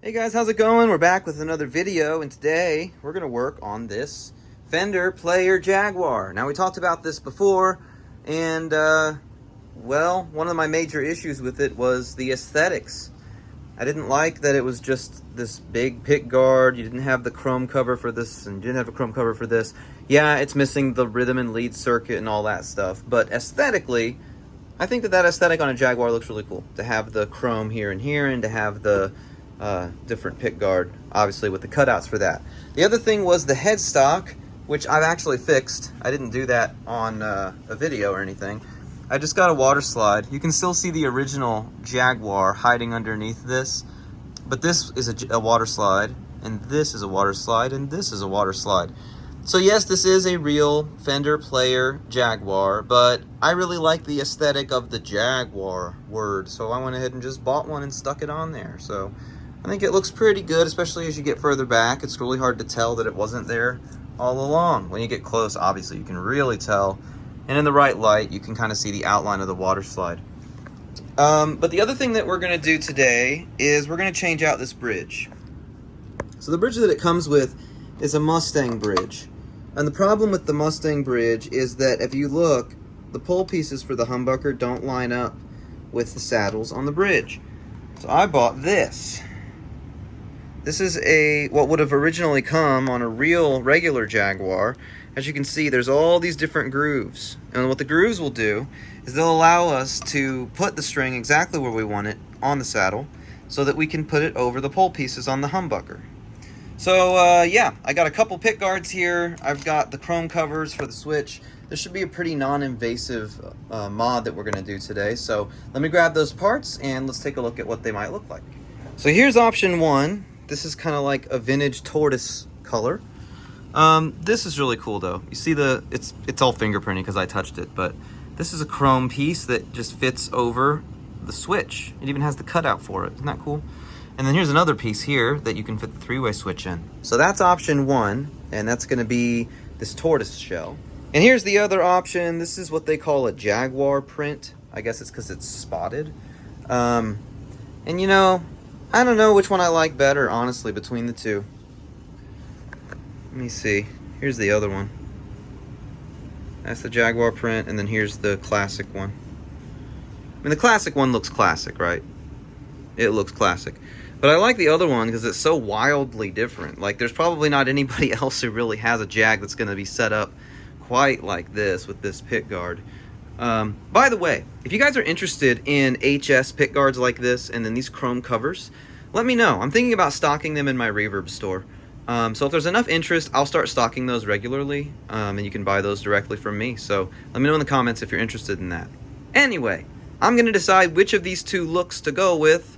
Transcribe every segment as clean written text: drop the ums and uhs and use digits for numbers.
Hey guys, how's it going? We're back with another video, and today we're going to work on this Fender Player Jaguar. Now, we talked about this before, and well, one of my major issues with it was the aesthetics. I didn't like that it was just this big pickguard. You didn't have the chrome cover for this, and you didn't have a chrome cover for this. Yeah, it's missing the rhythm and lead circuit and all that stuff, but aesthetically, I think that aesthetic on a Jaguar looks really cool. To have the chrome here and here, and to have the different pickguard, obviously with the cutouts for that. The other thing was the headstock, which I've actually fixed. I didn't do that on a video or anything. I just got a water slide. You can still see the original Jaguar hiding underneath this, but this is a water slide, and this is a water slide, and this is a water slide. So yes, this is a real Fender Player Jaguar, but I really like the aesthetic of the Jaguar word, so I went ahead and just bought one and stuck it on there. So I think it looks pretty good, especially as you get further back. It's really hard to tell that it wasn't there all along. When you get close, obviously, you can really tell. And in the right light, you can kind of see the outline of the water slide. But the other thing that we're going to do today is we're going to change out this bridge. So the bridge that it comes with is a Mustang bridge. And the problem with the Mustang bridge is that if you look, the pole pieces for the humbucker don't line up with the saddles on the bridge. So I bought this. This is what would have originally come on a real regular Jaguar. As you can see, there's all these different grooves. And what the grooves will do is they'll allow us to put the string exactly where we want it on the saddle so that we can put it over the pole pieces on the humbucker. So yeah, I got a couple pick guards here. I've got the chrome covers for the switch. This should be a pretty non-invasive mod that we're going to do today. So let me grab those parts and let's take a look at what they might look like. So here's option one. This is kind of like a vintage tortoise color. This is really cool though. You see it's all fingerprinted because I touched it, but this is a chrome piece that just fits over the switch. It even has the cutout for it. Isn't that cool? And then here's another piece here that you can fit the three-way switch in. So that's option one, and that's gonna be this tortoise shell. And here's the other option. This is what they call a Jaguar print. I guess it's because it's spotted. And you know, I don't know which one I like better, honestly, between the two. Let me see. Here's the other one. That's the Jaguar print, and then here's the classic one. I mean, the classic one looks classic, right? It looks classic. But I like the other one because it's so wildly different. Like, there's probably not anybody else who really has a Jag that's going to be set up quite like this with this pickguard. By the way, if you guys are interested in HS pickguards like this and then these chrome covers, let me know. I'm thinking about stocking them in my Reverb store. So if there's enough interest, I'll start stocking those regularly, and you can buy those directly from me. So let me know in the comments if you're interested in that. Anyway, I'm going to decide which of these two looks to go with,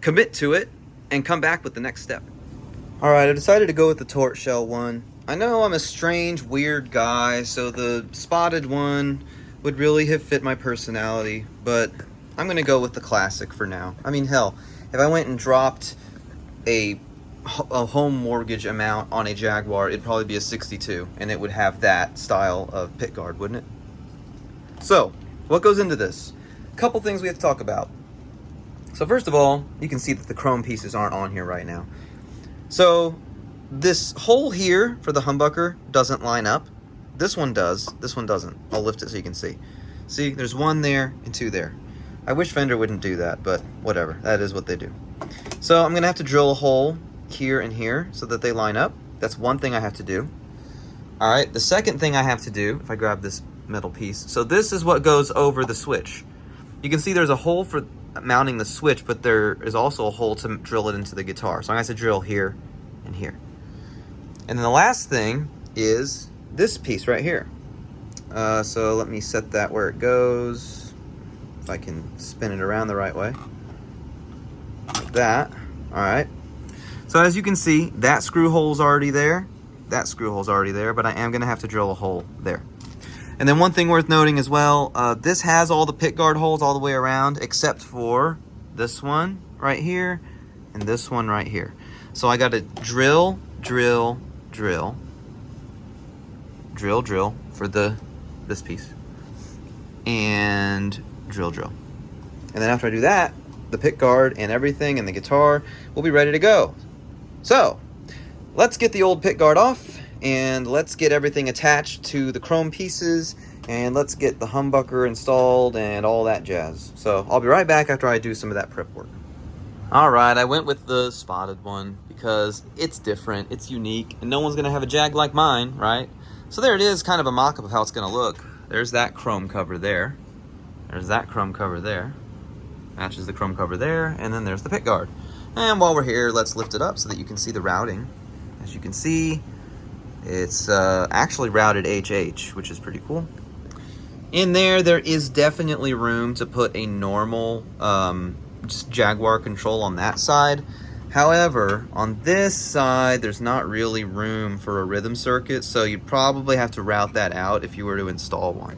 commit to it, and come back with the next step. Alright, I decided to go with the tortoise shell one. I know I'm a strange, weird guy, so the spotted one would really have fit my personality, but I'm going to go with the classic for now. I mean, hell, if I went and dropped a home mortgage amount on a Jaguar, it'd probably be a 62, and it would have that style of pickguard, wouldn't it? So, what goes into this? A couple things we have to talk about. So first of all, you can see that the chrome pieces aren't on here right now. So this hole here for the humbucker doesn't line up. This one does, this one doesn't. I'll lift it so you can see. See, there's one there and two there. I wish Fender wouldn't do that, but whatever, that is what they do. So I'm gonna have to drill a hole here and here so that they line up. That's one thing I have to do. All right, the second thing I have to do, if I grab this metal piece, so this is what goes over the switch. You can see there's a hole for mounting the switch, but there is also a hole to drill it into the guitar. So I'm going to drill here and here. And then the last thing is this piece right here. So let me set that where it goes. If I can spin it around the right way. Like that. All right. So as you can see, that screw hole's already there. That screw hole's already there, but I am going to have to drill a hole there. And then one thing worth noting as well, this has all the pickguard holes all the way around except for this one right here and this one right here. So I got to drill, drill, drill, drill, drill for this piece, and drill, drill. And then after I do that, the pickguard and everything and the guitar, we'll be ready to go. So let's get the old pickguard off and let's get everything attached to the chrome pieces and let's get the humbucker installed and all that jazz. So I'll be right back after I do some of that prep work. All right, I went with the spotted one because it's different, it's unique, and no one's gonna have a Jag like mine, right? So there it is, kind of a mock-up of how it's gonna look. There's that chrome cover there. There's that chrome cover there. Matches the chrome cover there, and then there's the pickguard. And while we're here, let's lift it up so that you can see the routing. As you can see, it's actually routed HH, which is pretty cool. In there is definitely room to put a normal just Jaguar control on that side. However, on this side, there's not really room for a rhythm circuit, so you'd probably have to route that out if you were to install one.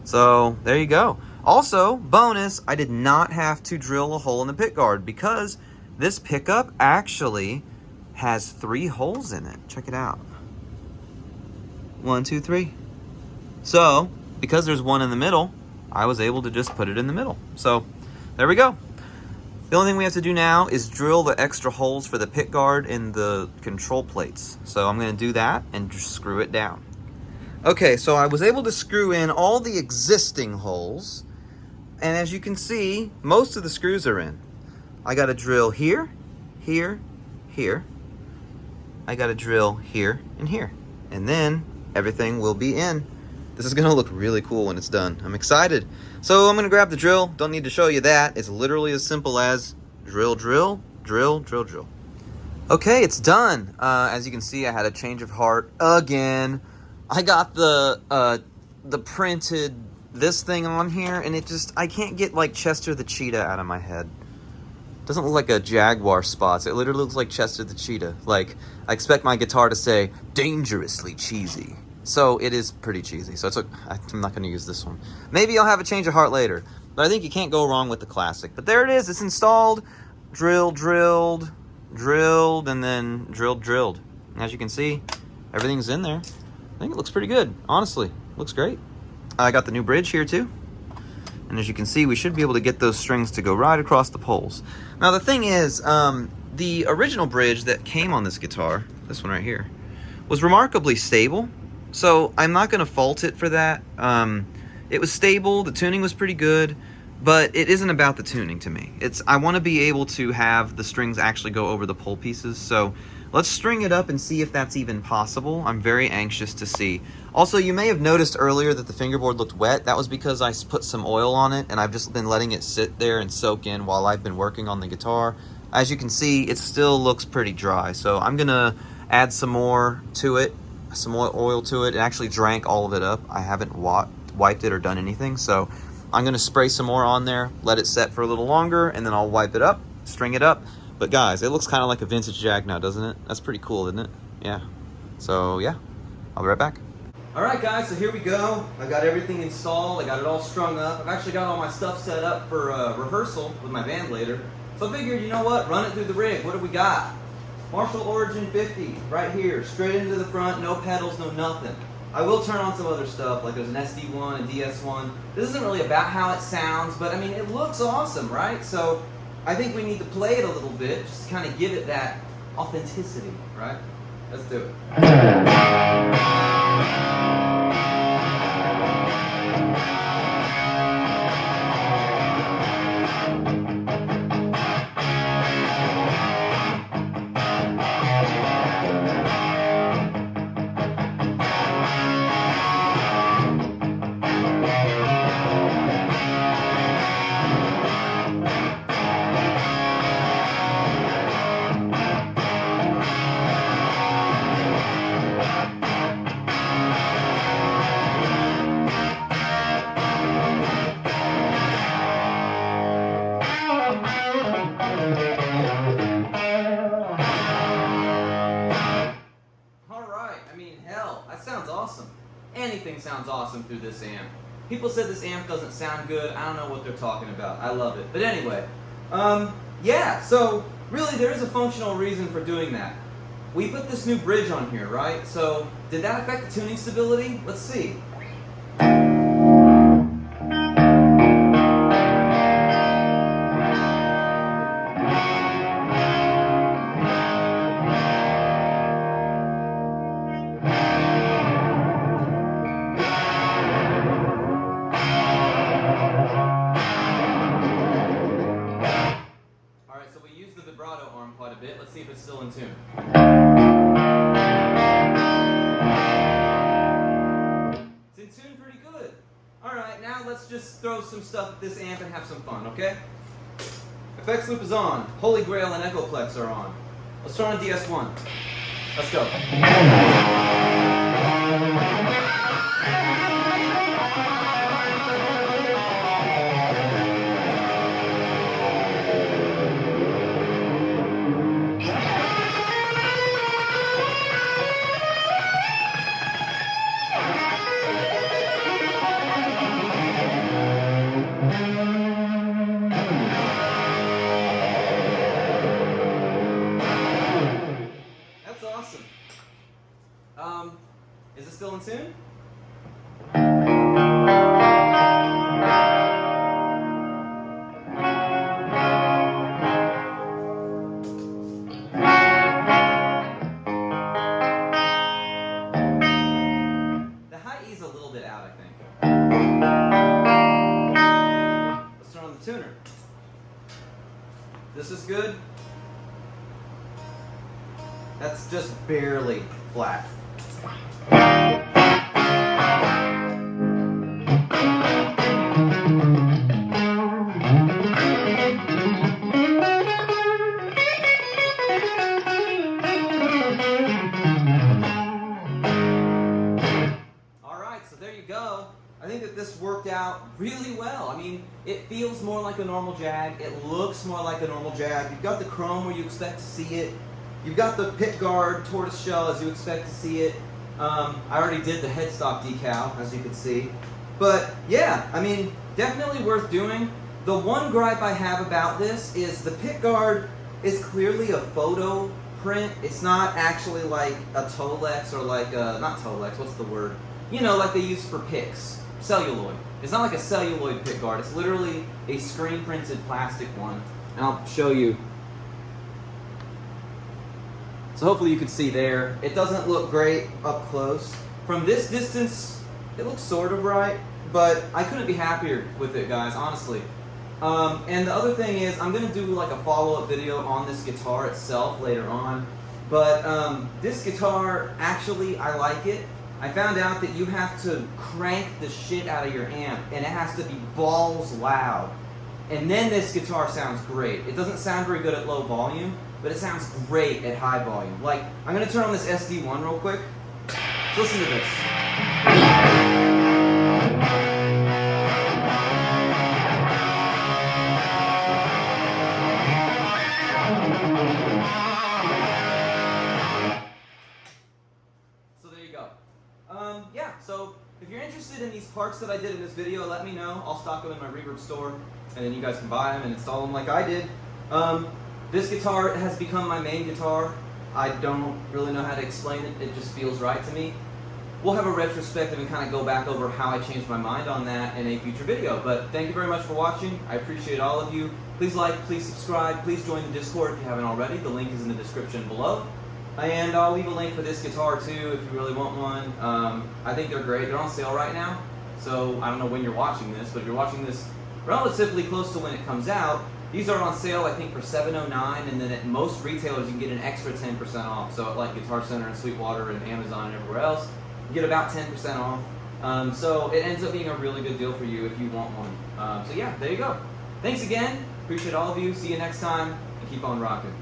So there you go. Also, bonus, I did not have to drill a hole in the pickguard because this pickup actually has 3 holes in it. Check it out. 1, 2, 3. So, because there's one in the middle, I was able to just put it in the middle. So, there we go. The only thing we have to do now is drill the extra holes for the pickguard and the control plates. So I'm going to do that and just screw it down. Okay, so I was able to screw in all the existing holes. And as you can see, most of the screws are in. I got to drill here, here, here. I got to drill here and here. And then everything will be in. This is going to look really cool when it's done. I'm excited. So I'm going to grab the drill. Don't need to show you that. It's literally as simple as drill, drill, drill, drill, drill. Okay, it's done. As you can see, I had a change of heart again. I got the printed this thing on here, and it just, I can't get like Chester the Cheetah out of my head. Doesn't look like a Jaguar spots. It literally looks like Chester the Cheetah. Like, I expect my guitar to say, dangerously cheesy. So it is pretty cheesy. So it's I'm not going to use this one. Maybe I'll have a change of heart later. But I think you can't go wrong with the classic. But there it is. It's installed. Drilled, drilled, drilled, and then drilled, drilled. And as you can see, everything's in there. I think it looks pretty good. Honestly, looks great. I got the new bridge here too. And as you can see, we should be able to get those strings to go right across the poles. Now the thing is, the original bridge that came on this guitar, this one right here, was remarkably stable. So I'm not going to fault it for that. It was stable, the tuning was pretty good, but it isn't about the tuning to me. I want to be able to have the strings actually go over the pole pieces. So let's string it up and see if that's even possible. I'm very anxious to see. Also, you may have noticed earlier that the fingerboard looked wet. That was because I put some oil on it and I've just been letting it sit there and soak in while I've been working on the guitar. As you can see, it still looks pretty dry. So I'm going to add some more to it. Some more oil to it. It actually drank all of it up. I haven't wiped it or done anything, so I'm going to spray some more on there, let it set for a little longer, and then I'll wipe it up, string it up. But guys, it looks kind of like a vintage Jag now, doesn't it? That's pretty cool, isn't it? Yeah. So yeah, I'll be right back. All right guys, so here we go. I got everything installed. I got it all strung up. I've actually got all my stuff set up for rehearsal with my band later. So I figured, you know what, run it through the rig. What do we got? Marshall Origin 50, right here, straight into the front, no pedals, no nothing. I will turn on some other stuff, like there's an SD1, a DS1. This isn't really about how it sounds, but I mean, it looks awesome, right? So I think we need to play it a little bit, just to kind of give it that authenticity, right? Let's do it. Anything sounds awesome through this amp. People said this amp doesn't sound good. I don't know what they're talking about. I love it. But anyway, yeah, so really there is a functional reason for doing that. We put this new bridge on here, right? So did that affect the tuning stability? Let's see. arm quite a bit. Let's see if it's still in tune. It's in tune pretty good. Alright, now let's just throw some stuff at this amp and have some fun, okay? Effects loop is on. Holy Grail and Echoplex are on. Let's turn on DS1. Let's go. Is it still in tune? The high E is a little bit out, I think. Let's turn on the tuner. This is good. That's just barely flat. I think that this worked out really well. I mean, it feels more like a normal Jag. It looks more like a normal Jag. You've got the chrome where you expect to see it. You've got the Pickguard tortoise shell as you expect to see it. I already did the headstock decal, as you can see. But yeah, I mean, definitely worth doing. The one gripe I have about this is the Pickguard is clearly a photo print. It's not actually like a Tolex or like a, not Tolex, what's the word? You know, like they use for picks. Celluloid. It's not like a celluloid pickguard. It's literally a screen printed plastic one. And I'll show you. So hopefully you can see there. It doesn't look great up close. From this distance, it looks sort of right, but I couldn't be happier with it, guys, honestly. And the other thing is, I'm going to do like a follow-up video on this guitar itself later on. But this guitar, actually, I like it. I found out that you have to crank the shit out of your amp, and it has to be balls loud. And then this guitar sounds great. It doesn't sound very good at low volume, but it sounds great at high volume. Like, I'm going to turn on this SD1 real quick. So listen to this. Yeah, so if you're interested in these parts that I did in this video, let me know. I'll stock them in my reverb store, and then you guys can buy them and install them like I did. This guitar has become my main guitar. I don't really know how to explain it. It just feels right to me. We'll have a retrospective and kind of go back over how I changed my mind on that in a future video. But thank you very much for watching. I appreciate all of you. Please like, please subscribe, please join the Discord if you haven't already. The link is in the description below. And I'll leave a link for this guitar too if you really want one. I think they're great. They're on sale right now. So I don't know when you're watching this, but if you're watching this relatively close to when it comes out, these are on sale I think for $7.09, and then at most retailers you can get an extra 10% off. So at like Guitar Center and Sweetwater and Amazon and everywhere else, you get about 10% off. So it ends up being a really good deal for you if you want one. So yeah, there you go. Thanks again. Appreciate all of you. See you next time, and keep on rocking.